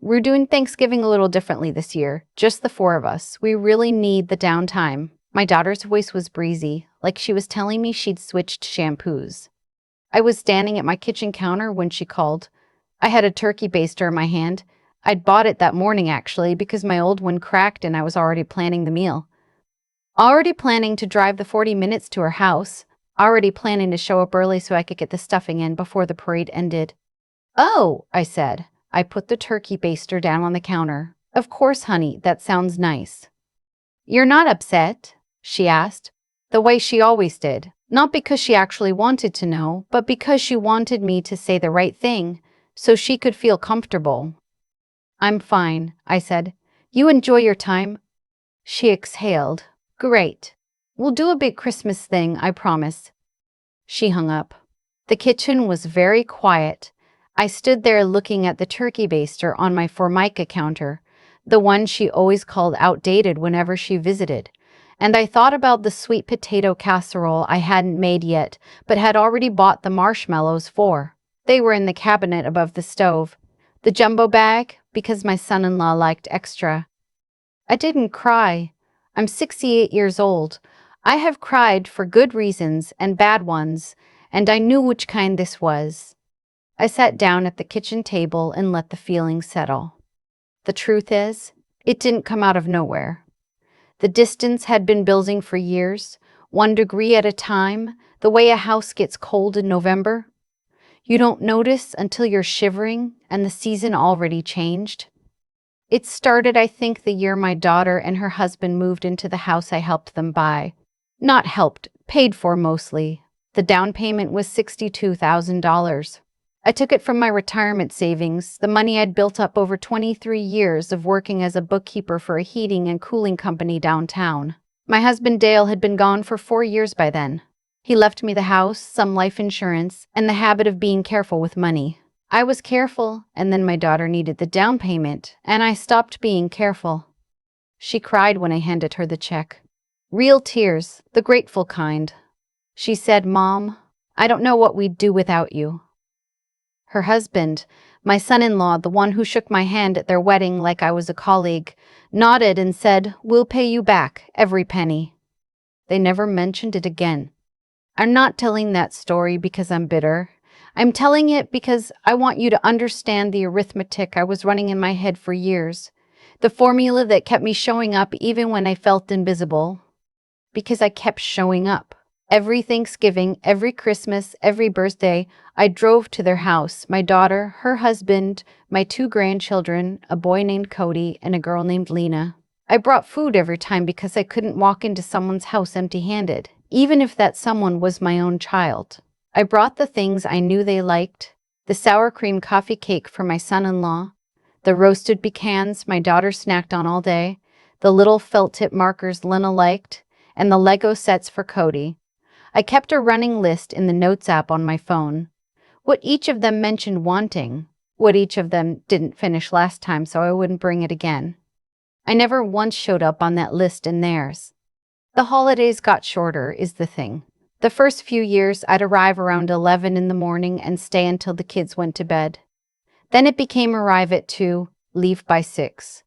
We're doing Thanksgiving a little differently this year, just the four of us. We really need the downtime. My daughter's voice was breezy, like she was telling me she'd switched shampoos. I was standing at my kitchen counter when she called. I had a turkey baster in my hand. I'd bought it that morning, actually, because my old one cracked and I was already planning the meal. Already planning to drive the 40 minutes to her house. Already planning to show up early so I could get the stuffing in before the parade ended. "Oh," I said. I put the turkey baster down on the counter. "Of course, honey, that sounds nice." "You're not upset?" she asked, the way she always did. Not because she actually wanted to know, but because she wanted me to say the right thing, so she could feel comfortable. "I'm fine," I said. "You enjoy your time?" She exhaled. "Great. We'll do a big Christmas thing, I promise." She hung up. The kitchen was very quiet. I stood there looking at the turkey baster on my Formica counter, the one she always called outdated whenever she visited. And I thought about the sweet potato casserole I hadn't made yet, but had already bought the marshmallows for. They were in the cabinet above the stove. The jumbo bag, because my son-in-law liked extra. I didn't cry. I'm 68 years old. I have cried for good reasons and bad ones, and I knew which kind this was. I sat down at the kitchen table and let the feeling settle. The truth is, it didn't come out of nowhere. The distance had been building for years, 1 degree at a time, the way a house gets cold in November. You don't notice until you're shivering and the season already changed. It started, I think, the year my daughter and her husband moved into the house I helped them buy. Not helped, paid for mostly. The down payment was $62,000. I took it from my retirement savings, the money I'd built up over 23 years of working as a bookkeeper for a heating and cooling company downtown. My husband Dale had been gone for 4 years by then. He left me the house, some life insurance, and the habit of being careful with money. I was careful, and then my daughter needed the down payment, and I stopped being careful. She cried when I handed her the check. Real tears, the grateful kind. She said, "Mom, I don't know what we'd do without you." Her husband, my son-in-law, the one who shook my hand at their wedding like I was a colleague, nodded and said, "We'll pay you back, every penny." They never mentioned it again. I'm not telling that story because I'm bitter. I'm telling it because I want you to understand the arithmetic I was running in my head for years, the formula that kept me showing up even when I felt invisible. Because I kept showing up. Every Thanksgiving, every Christmas, every birthday, I drove to their house, my daughter, her husband, my 2 grandchildren, a boy named Cody and a girl named Lena. I brought food every time because I couldn't walk into someone's house empty-handed, even if that someone was my own child. I brought the things I knew they liked, the sour cream coffee cake for my son-in-law, the roasted pecans my daughter snacked on all day, the little felt tip markers Lena liked, and the Lego sets for Cody. I kept a running list in the Notes app on my phone. What each of them mentioned wanting, what each of them didn't finish last time so I wouldn't bring it again. I never once showed up on that list in theirs. The holidays got shorter, is the thing. The first few years I'd arrive around 11 in the morning and stay until the kids went to bed. Then it became arrive at 2, leave by 6.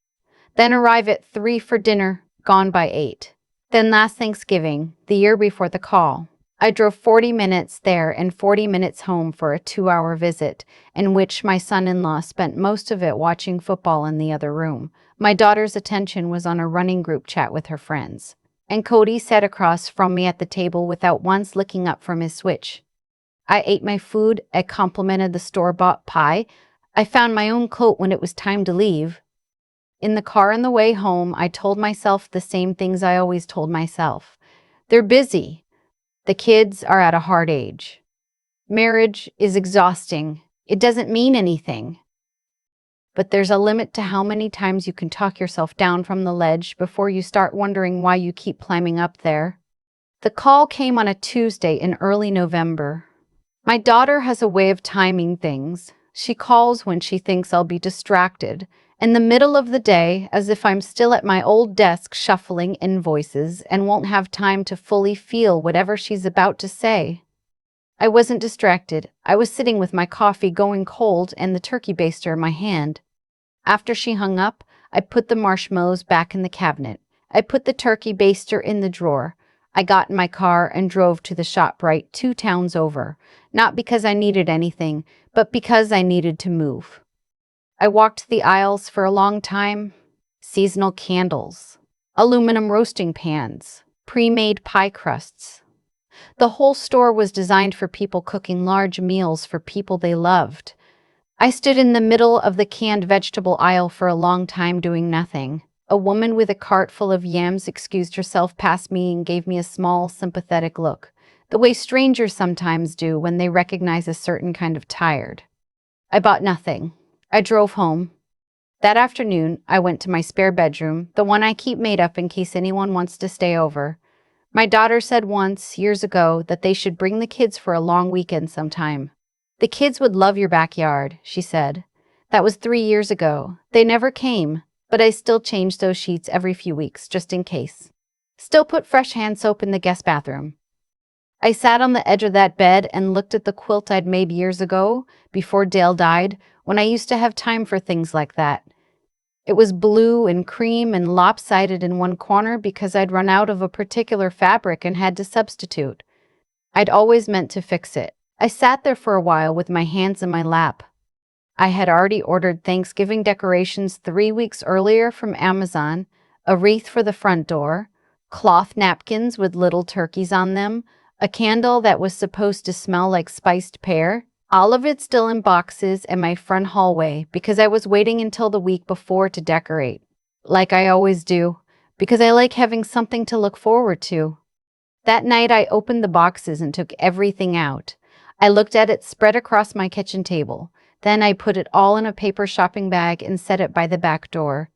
Then arrive at 3 for dinner, gone by 8. Then last Thanksgiving, the year before the call, I drove 40 minutes there and 40 minutes home for a 2-hour visit, in which my son-in-law spent most of it watching football in the other room. My daughter's attention was on a running group chat with her friends. And Cody sat across from me at the table without once looking up from his Switch. I ate my food, I complimented the store-bought pie. I found my own coat when it was time to leave. In the car on the way home, I told myself the same things I always told myself. They're busy. The kids are at a hard age. Marriage is exhausting. It doesn't mean anything. But there's a limit to how many times you can talk yourself down from the ledge before you start wondering why you keep climbing up there. The call came on a Tuesday in early November. My daughter has a way of timing things. She calls when she thinks I'll be distracted, in the middle of the day, as if I'm still at my old desk shuffling invoices and won't have time to fully feel whatever she's about to say. I wasn't distracted. I was sitting with my coffee going cold and the turkey baster in my hand. After she hung up, I put the marshmallows back in the cabinet. I put the turkey baster in the drawer. I got in my car and drove to the ShopRite 2 towns over, not because I needed anything, but because I needed to move. I walked the aisles for a long time. Seasonal candles, aluminum roasting pans, pre-made pie crusts. The whole store was designed for people cooking large meals for people they loved. I stood in the middle of the canned vegetable aisle for a long time doing nothing. A woman with a cart full of yams excused herself past me and gave me a small, sympathetic look, the way strangers sometimes do when they recognize a certain kind of tired. I bought nothing. I drove home. That afternoon, I went to my spare bedroom, the one I keep made up in case anyone wants to stay over. My daughter said once, years ago, that they should bring the kids for a long weekend sometime. The kids would love your backyard, she said. That was 3 years ago. They never came, but I still change those sheets every few weeks, just in case. Still put fresh hand soap in the guest bathroom. I sat on the edge of that bed and looked at the quilt I'd made years ago, before Dale died, when I used to have time for things like that. It was blue and cream and lopsided in one corner because I'd run out of a particular fabric and had to substitute. I'd always meant to fix it. I sat there for a while with my hands in my lap. I had already ordered Thanksgiving decorations 3 weeks earlier from Amazon, a wreath for the front door, cloth napkins with little turkeys on them, a candle that was supposed to smell like spiced pear. All of it still in boxes in my front hallway because I was waiting until the week before to decorate. Like I always do, because I like having something to look forward to. That night I opened the boxes and took everything out. I looked at it spread across my kitchen table. Then I put it all in a paper shopping bag and set it by the back door.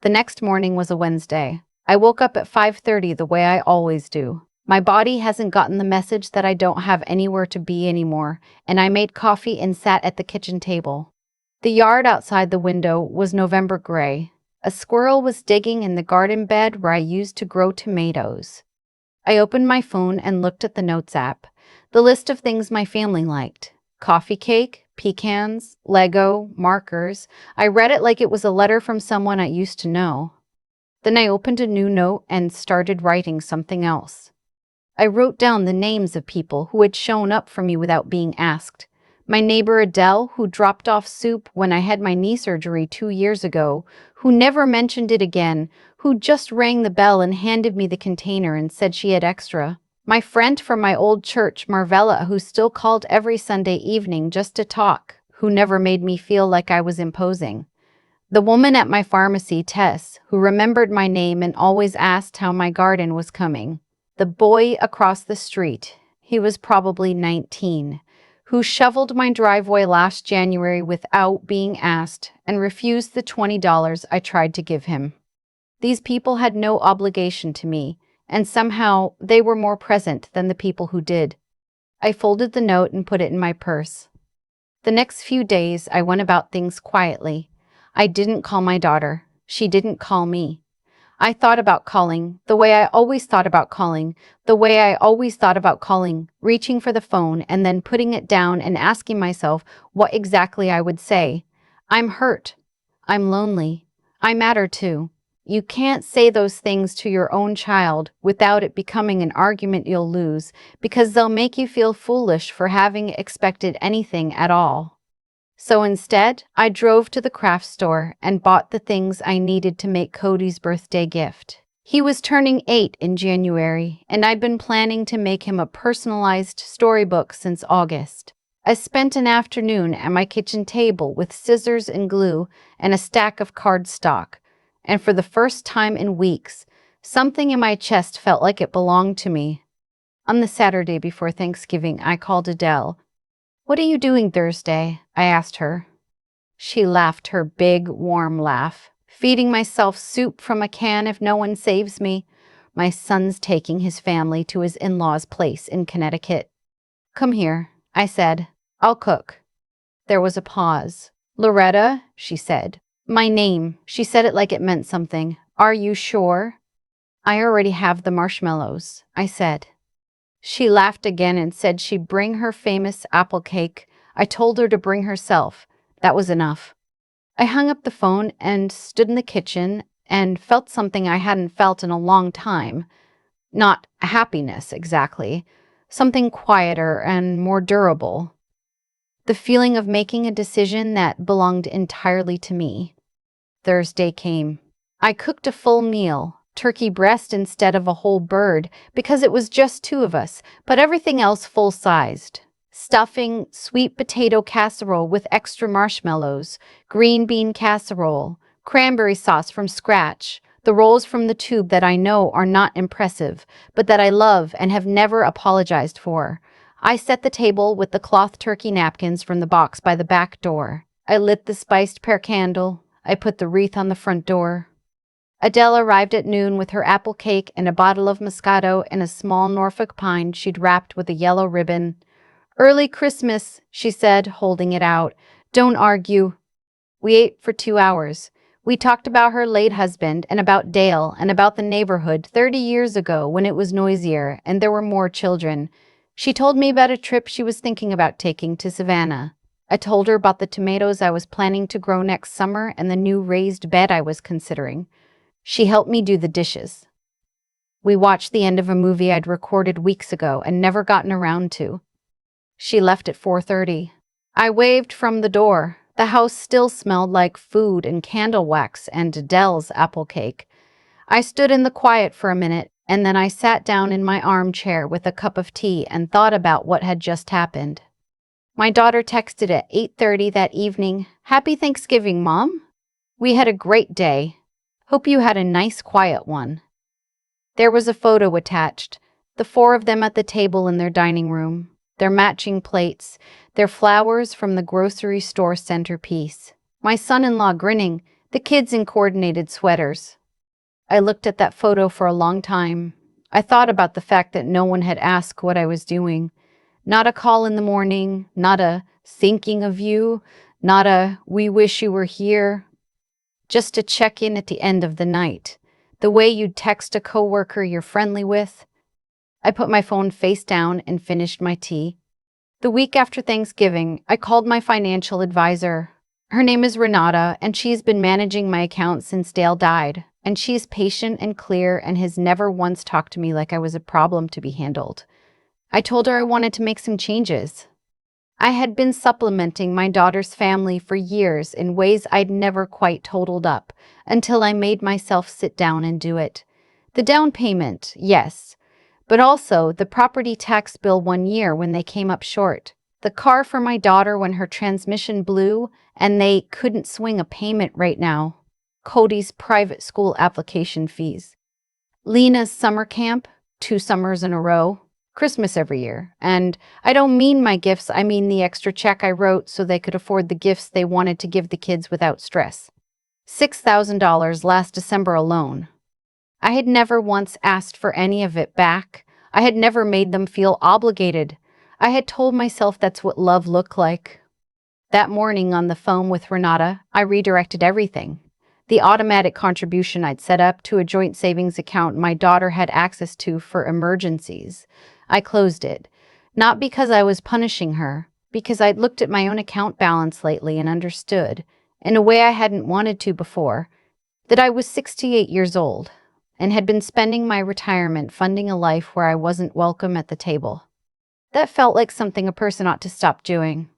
The next morning was a Wednesday. I woke up at 5:30 the way I always do. My body hasn't gotten the message that I don't have anywhere to be anymore, and I made coffee and sat at the kitchen table. The yard outside the window was November gray. A squirrel was digging in the garden bed where I used to grow tomatoes. I opened my phone and looked at the Notes app, the list of things my family liked. Coffee cake, pecans, Lego, markers. I read it like it was a letter from someone I used to know. Then I opened a new note and started writing something else. I wrote down the names of people who had shown up for me without being asked. My neighbor Adele, who dropped off soup when I had my knee surgery 2 years ago, who never mentioned it again, who just rang the bell and handed me the container and said she had extra. My friend from my old church, Marvella, who still called every Sunday evening just to talk, who never made me feel like I was imposing. The woman at my pharmacy, Tess, who remembered my name and always asked how my garden was coming. The boy across the street, he was probably 19, who shoveled my driveway last January without being asked and refused the $20 I tried to give him. These people had no obligation to me, and somehow they were more present than the people who did. I folded the note and put it in my purse. The next few days I went about things quietly. I didn't call my daughter. She didn't call me. I thought about calling, the way I always thought about calling, reaching for the phone and then putting it down and asking myself what exactly I would say. I'm hurt. I'm lonely. I matter too. You can't say those things to your own child without it becoming an argument you'll lose, because they'll make you feel foolish for having expected anything at all. So instead, I drove to the craft store and bought the things I needed to make Cody's birthday gift. He was turning 8 in January, and I'd been planning to make him a personalized storybook since August. I spent an afternoon at my kitchen table with scissors and glue and a stack of cardstock, and for the first time in weeks, something in my chest felt like it belonged to me. On the Saturday before Thanksgiving, I called Adele. "What are you doing Thursday?" I asked her. She laughed her big, warm laugh. "Feeding myself soup from a can if no one saves me. My son's taking his family to his in-laws' place in Connecticut." "Come here," I said. "I'll cook." There was a pause. "Loretta," she said. "My name." She said it like it meant something. "Are you sure?" "I already have the marshmallows," I said. She laughed again and said she'd bring her famous apple cake. I told her to bring herself. That was enough. I hung up the phone and stood in the kitchen and felt something I hadn't felt in a long time. Not happiness exactly, something quieter and more durable. The feeling of making a decision that belonged entirely to me. Thursday came. I cooked a full meal, turkey breast instead of a whole bird, because it was just two of us, but everything else full-sized. Stuffing, sweet potato casserole with extra marshmallows, green bean casserole, cranberry sauce from scratch, the rolls from the tube that I know are not impressive, but that I love and have never apologized for. I set the table with the cloth turkey napkins from the box by the back door. I lit the spiced pear candle. I put the wreath on the front door. Adele arrived at noon with her apple cake and a bottle of Moscato and a small Norfolk pine she'd wrapped with a yellow ribbon. "Early Christmas," she said, holding it out. "Don't argue." We ate for 2 hours. We talked about her late husband and about Dale and about the neighborhood 30 years ago when it was noisier and there were more children. She told me about a trip she was thinking about taking to Savannah. I told her about the tomatoes I was planning to grow next summer and the new raised bed I was considering. She helped me do the dishes. We watched the end of a movie I'd recorded weeks ago and never gotten around to. She left at 4:30. I waved from the door. The house still smelled like food and candle wax and Adele's apple cake. I stood in the quiet for a minute, and then I sat down in my armchair with a cup of tea and thought about what had just happened. My daughter texted at 8:30 that evening, "Happy Thanksgiving, Mom. We had a great day. Hope you had a nice quiet one." There was a photo attached, the four of them at the table in their dining room, their matching plates, their flowers from the grocery store centerpiece. My son-in-law grinning, the kids in coordinated sweaters. I looked at that photo for a long time. I thought about the fact that no one had asked what I was doing. Not a call in the morning, not a "thinking of you," not a "we wish you were here." Just a check-in at the end of the night, the way you'd text a coworker you're friendly with. I put my phone face down and finished my tea. The week after Thanksgiving, I called my financial advisor. Her name is Renata, and she's been managing my account since Dale died, and she's patient and clear and has never once talked to me like I was a problem to be handled. I told her I wanted to make some changes. I had been supplementing my daughter's family for years in ways I'd never quite totaled up, until I made myself sit down and do it. The down payment, yes, but also the property tax bill one year when they came up short, the car for my daughter when her transmission blew and they couldn't swing a payment right now, Cody's private school application fees, Lena's summer camp, 2 summers in a row, Christmas every year. And I don't mean my gifts, I mean the extra check I wrote so they could afford the gifts they wanted to give the kids without stress. $6,000 last December alone. I had never once asked for any of it back. I had never made them feel obligated. I had told myself that's what love looked like. That morning on the phone with Renata, I redirected everything. The automatic contribution I'd set up to a joint savings account my daughter had access to for emergencies. I closed it, not because I was punishing her, because I'd looked at my own account balance lately and understood, in a way I hadn't wanted to before, that I was 68 years old and had been spending my retirement funding a life where I wasn't welcome at the table. That felt like something a person ought to stop doing.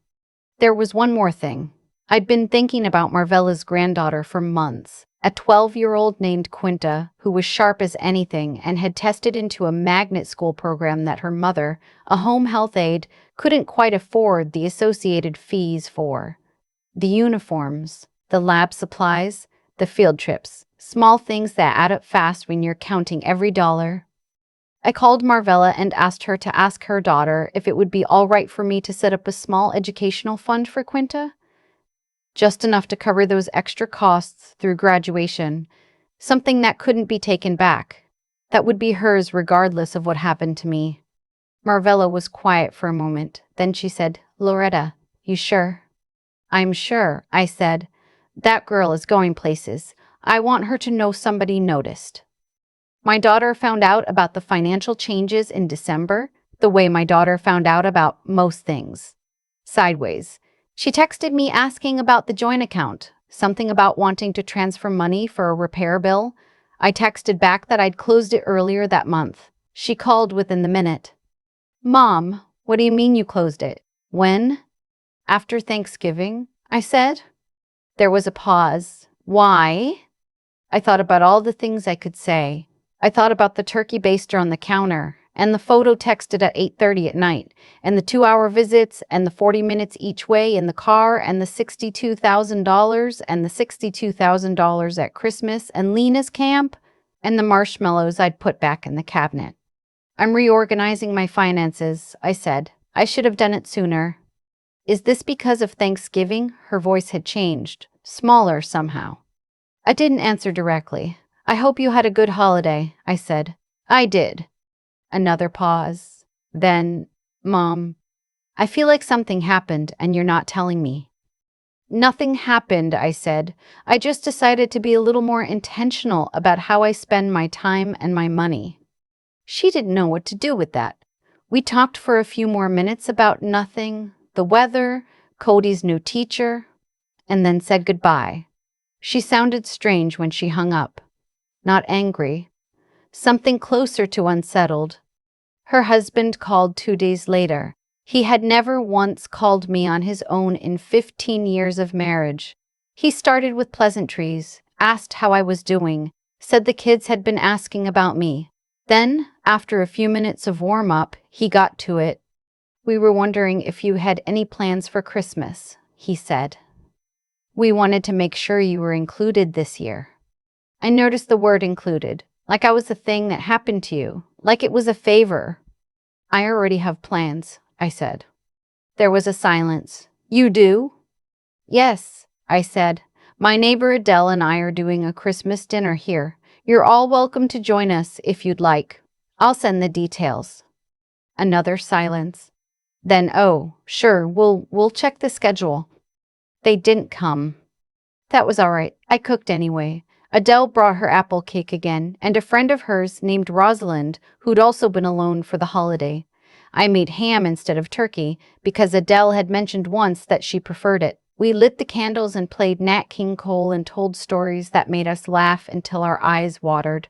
There was one more thing. I'd been thinking about Marvella's granddaughter for months, a 12-year-old named Quinta, who was sharp as anything and had tested into a magnet school program that her mother, a home health aide, couldn't quite afford the associated fees for. The uniforms, the lab supplies, the field trips, small things that add up fast when you're counting every dollar. I called Marvella and asked her to ask her daughter if it would be all right for me to set up a small educational fund for Quinta. Just enough to cover those extra costs through graduation, something that couldn't be taken back, that would be hers regardless of what happened to me. Marvella was quiet for a moment, then she said, "Loretta, you sure?" "I'm sure," I said. "That girl is going places. I want her to know somebody noticed." My daughter found out about the financial changes in December, the way my daughter found out about most things. Sideways. She texted me asking about the joint account, something about wanting to transfer money for a repair bill. I texted back that I'd closed it earlier that month. She called within the minute. Mom, what do you mean you closed it? When? After Thanksgiving, I said. There was a pause. Why? I thought about all the things I could say. I thought about the turkey baster on the counter, and the photo texted at 8:30 at night, and the 2-hour visits, and the 40 minutes each way in the car, and the $62,000, and the $62,000 at Christmas, and Lena's camp, and the marshmallows I'd put back in the cabinet. I'm reorganizing my finances, I said. I should have done it sooner. Is this because of Thanksgiving? Her voice had changed, smaller somehow. I didn't answer directly. I hope you had a good holiday, I said. I did. Another pause. Then, Mom, I feel like something happened and you're not telling me. Nothing happened, I said. I just decided to be a little more intentional about how I spend my time and my money. She didn't know what to do with that. We talked for a few more minutes about nothing, the weather, Cody's new teacher, and then said goodbye. She sounded strange when she hung up. Not angry. Something closer to unsettled. Her husband called 2 days later. He had never once called me on his own in 15 years of marriage. He started with pleasantries, asked how I was doing, said the kids had been asking about me. Then, after a few minutes of warm-up, he got to it. We were wondering if you had any plans for Christmas, he said. We wanted to make sure you were included this year. I noticed the word included, like I was a thing that happened to you, like it was a favor. I already have plans, I said. There was a silence. You do? Yes, I said. My neighbor Adele and I are doing a Christmas dinner here. You're all welcome to join us if you'd like. I'll send the details. Another silence. Then, oh, sure, we'll check the schedule. They didn't come. That was all right. I cooked anyway. Adele brought her apple cake again, and a friend of hers named Rosalind, who'd also been alone for the holiday. I made ham instead of turkey, because Adele had mentioned once that she preferred it. We lit the candles and played Nat King Cole and told stories that made us laugh until our eyes watered.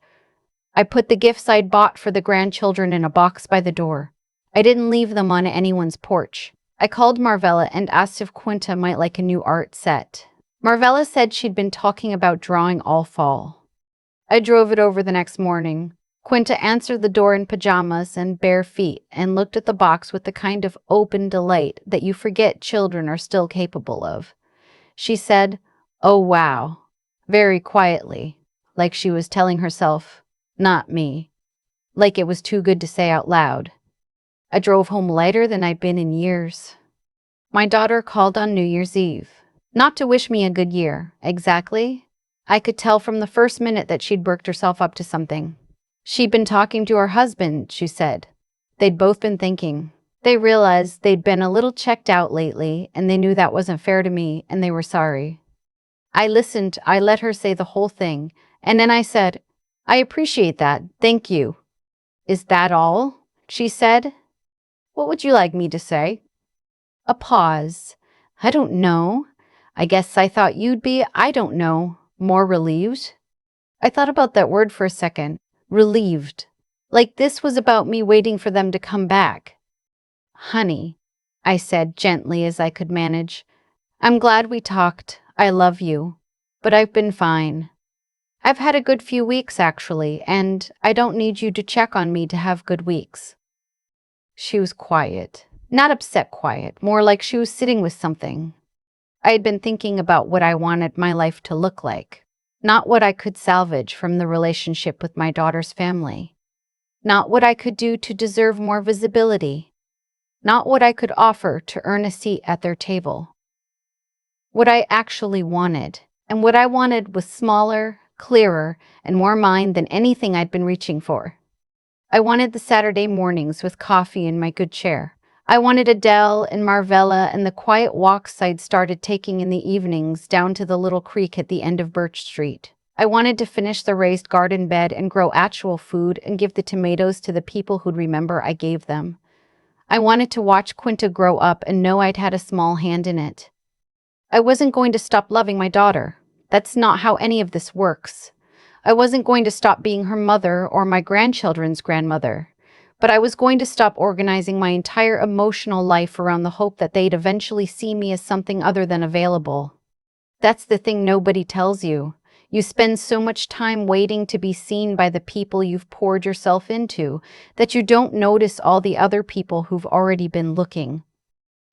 I put the gifts I'd bought for the grandchildren in a box by the door. I didn't leave them on anyone's porch. I called Marvella and asked if Quinta might like a new art set. Marvella said she'd been talking about drawing all fall. I drove it over the next morning. Quinta answered the door in pajamas and bare feet and looked at the box with the kind of open delight that you forget children are still capable of. She said, "Oh, wow," very quietly, like she was telling herself, not me, like it was too good to say out loud. I drove home lighter than I'd been in years. My daughter called on New Year's Eve. Not to wish me a good year, exactly. I could tell from the first minute that she'd worked herself up to something. She'd been talking to her husband, she said. They'd both been thinking. They realized they'd been a little checked out lately, and they knew that wasn't fair to me, and they were sorry. I listened, I let her say the whole thing, and then I said, "I appreciate that, thank you." "Is that all?" she said. "What would you like me to say?" A pause. "I don't know. I guess I thought you'd be, I don't know, more relieved." I thought about that word for a second. Relieved. Like this was about me waiting for them to come back. "Honey," I said gently as I could manage, "I'm glad we talked. I love you. But I've been fine. I've had a good few weeks, actually, and I don't need you to check on me to have good weeks." She was quiet. Not upset quiet, more like she was sitting with something. I had been thinking about what I wanted my life to look like, not what I could salvage from the relationship with my daughter's family, not what I could do to deserve more visibility, not what I could offer to earn a seat at their table. What I actually wanted, and what I wanted was smaller, clearer, and more mine than anything I'd been reaching for. I wanted the Saturday mornings with coffee in my good chair. I wanted Adele and Marvella and the quiet walks I'd started taking in the evenings down to the little creek at the end of Birch Street. I wanted to finish the raised garden bed and grow actual food and give the tomatoes to the people who'd remember I gave them. I wanted to watch Quinta grow up and know I'd had a small hand in it. I wasn't going to stop loving my daughter. That's not how any of this works. I wasn't going to stop being her mother or my grandchildren's grandmother. But I was going to stop organizing my entire emotional life around the hope that they'd eventually see me as something other than available. That's the thing nobody tells you. You spend so much time waiting to be seen by the people you've poured yourself into that you don't notice all the other people who've already been looking.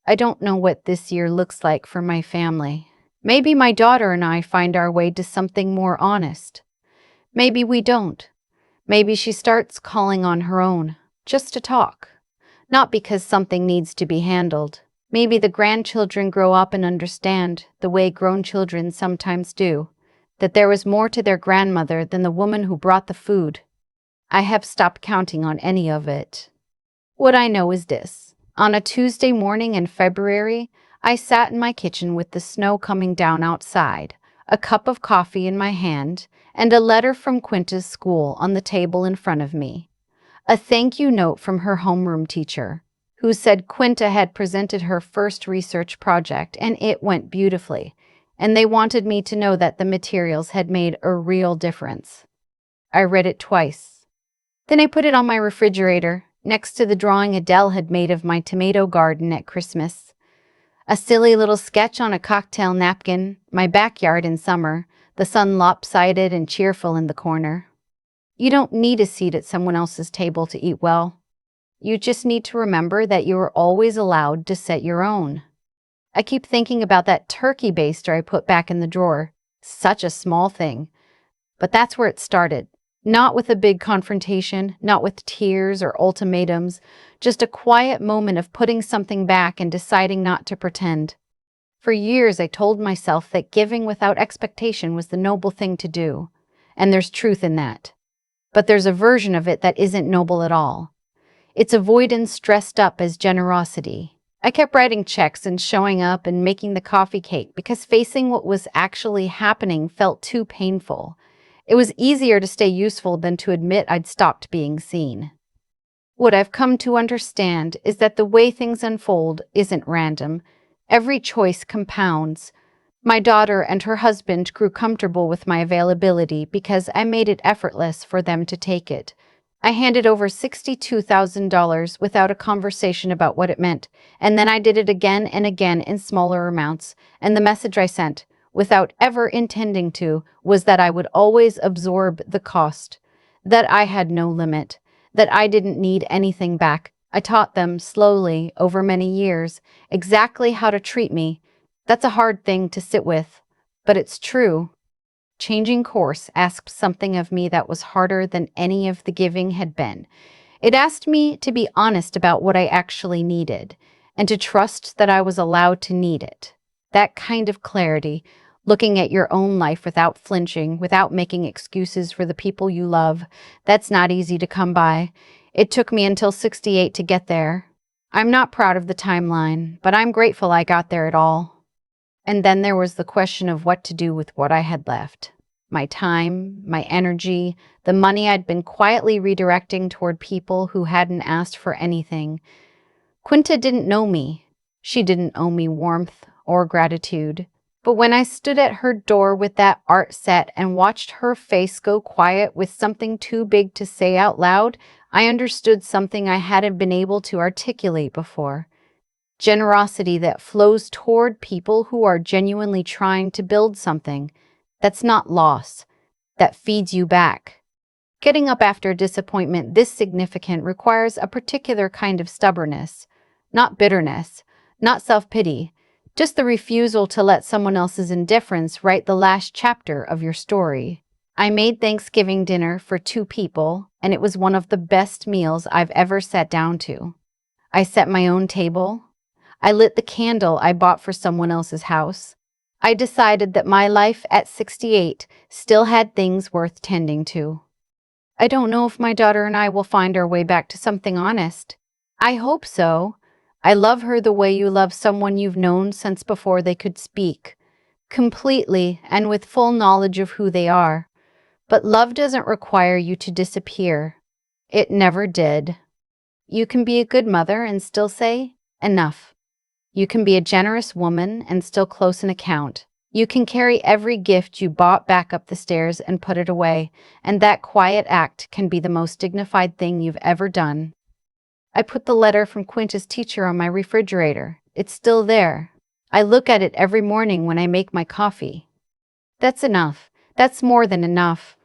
I don't know what this year looks like for my family. Maybe my daughter and I find our way to something more honest. Maybe we don't. Maybe she starts calling on her own, just to talk. Not because something needs to be handled. Maybe the grandchildren grow up and understand, the way grown children sometimes do, that there was more to their grandmother than the woman who brought the food. I have stopped counting on any of it. What I know is this. On a Tuesday morning in February, I sat in my kitchen with the snow coming down outside, a cup of coffee in my hand, and a letter from Quinta's school on the table in front of me. A thank you note from her homeroom teacher, who said Quinta had presented her first research project and it went beautifully, and they wanted me to know that the materials had made a real difference. I read it twice. Then I put it on my refrigerator, next to the drawing Adele had made of my tomato garden at Christmas. A silly little sketch on a cocktail napkin, my backyard in summer, the sun lopsided and cheerful in the corner. You don't need a seat at someone else's table to eat well. You just need to remember that you are always allowed to set your own. I keep thinking about that turkey baster I put back in the drawer. Such a small thing. But that's where it started. Not with a big confrontation, not with tears or ultimatums, just a quiet moment of putting something back and deciding not to pretend. For years I told myself that giving without expectation was the noble thing to do. And there's truth in that. But there's a version of it that isn't noble at all. It's avoidance dressed up as generosity. I kept writing checks and showing up and making the coffee cake because facing what was actually happening felt too painful. It was easier to stay useful than to admit I'd stopped being seen. What I've come to understand is that the way things unfold isn't random. Every choice compounds. My daughter and her husband grew comfortable with my availability because I made it effortless for them to take it. I handed over $62,000 without a conversation about what it meant, and then I did it again and again in smaller amounts, and the message I sent, without ever intending to, was that I would always absorb the cost, that I had no limit, that I didn't need anything back. I taught them, slowly, over many years, exactly how to treat me. That's a hard thing to sit with, but it's true. Changing course asked something of me that was harder than any of the giving had been. It asked me to be honest about what I actually needed, and to trust that I was allowed to need it. That kind of clarity, looking at your own life without flinching, without making excuses for the people you love, that's not easy to come by. It took me until 68 to get there. I'm not proud of the timeline, but I'm grateful I got there at all. And then there was the question of what to do with what I had left. My time, my energy, the money I'd been quietly redirecting toward people who hadn't asked for anything. Quinta didn't know me. She didn't owe me warmth or gratitude. But when I stood at her door with that art set and watched her face go quiet with something too big to say out loud, I understood something I hadn't been able to articulate before. Generosity that flows toward people who are genuinely trying to build something. That's not loss. That feeds you back. Getting up after disappointment this significant requires a particular kind of stubbornness. Not bitterness, not self-pity, just the refusal to let someone else's indifference write the last chapter of your story. I made Thanksgiving dinner for 2 people, and it was one of the best meals I've ever sat down to. I set my own table. I lit the candle I bought for someone else's house. I decided that my life at 68 still had things worth tending to. I don't know if my daughter and I will find our way back to something honest. I hope so. I love her the way you love someone you've known since before they could speak, completely and with full knowledge of who they are. But love doesn't require you to disappear. It never did. You can be a good mother and still say, enough. You can be a generous woman and still close an account. You can carry every gift you bought back up the stairs and put it away, and that quiet act can be the most dignified thing you've ever done. I put the letter from Quinta's teacher on my refrigerator. It's still there. I look at it every morning when I make my coffee. That's enough. That's more than enough.